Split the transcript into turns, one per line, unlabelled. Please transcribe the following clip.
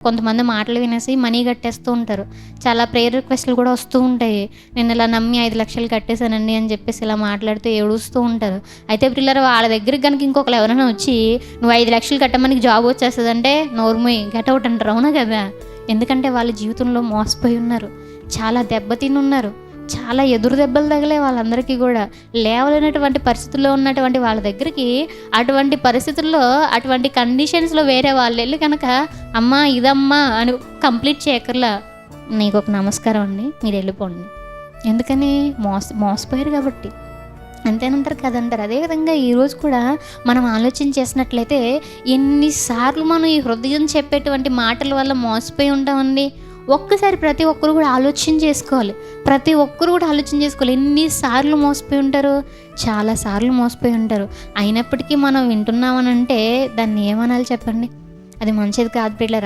కొంతమంది మాటలు వినేసి మనీ కట్టేస్తూ ఉంటారు. చాలా ప్రేయర్ రిక్వెస్ట్‌లు కూడా వస్తూ ఉంటాయి. నేను ఇలా నమ్మి 5,00,000 కట్టేసానండి అని చెప్పేసి ఇలా మాట్లాడుతూ ఏడుస్తూ ఉంటారు. అయితే ప్రియులారా, వాళ్ళ దగ్గరికి గనుక ఇంకొకళ్ళు ఎవరైనా వచ్చి నువ్వు 5,00,000 కట్టమ్మా నీకు జాబ్ వచ్చేస్తదంటే నోరు మూయి, గెట్ ఔట్ అంటారు. అవునా కదా? ఎందుకంటే వాళ్ళ జీవితంలో మోసపోయి ఉన్నారు. చాలా దెబ్బతిని ఉన్నారు. చాలా ఎదురు దెబ్బలు తగిలే వాళ్ళందరికీ కూడా. లేవలేనటువంటి పరిస్థితుల్లో ఉన్నటువంటి వాళ్ళ దగ్గరికి అటువంటి పరిస్థితుల్లో, అటువంటి కండిషన్స్‌లో వేరే వాళ్ళు వెళ్ళి కనుక అమ్మా ఇదమ్మా అని కంప్లీట్ చేయక్కర్లా, నీకు ఒక నమస్కారం అండి, మీరు వెళ్ళిపోండి. ఎందుకని? మోసపోయారు కాబట్టి. అంతేనంటారు కదంటారు. అదేవిధంగా ఈరోజు కూడా మనం ఆలోచన చేసినట్లయితే ఎన్నిసార్లు మనం ఈ హృదయం చెప్పేటువంటి మాటల వల్ల మోసపోయి ఉంటామండి. ఒక్కసారి ప్రతి ఒక్కరు కూడా ఆలోచన చేసుకోవాలి. ఎన్నిసార్లు మోసపోయి ఉంటారు? చాలా సార్లు మోసపోయి ఉంటారు. అయినప్పటికీ మనం వింటున్నామనంటే దాన్ని ఏమనాలి చెప్పండి? అది మంచిది కాదు ప్రియులారా.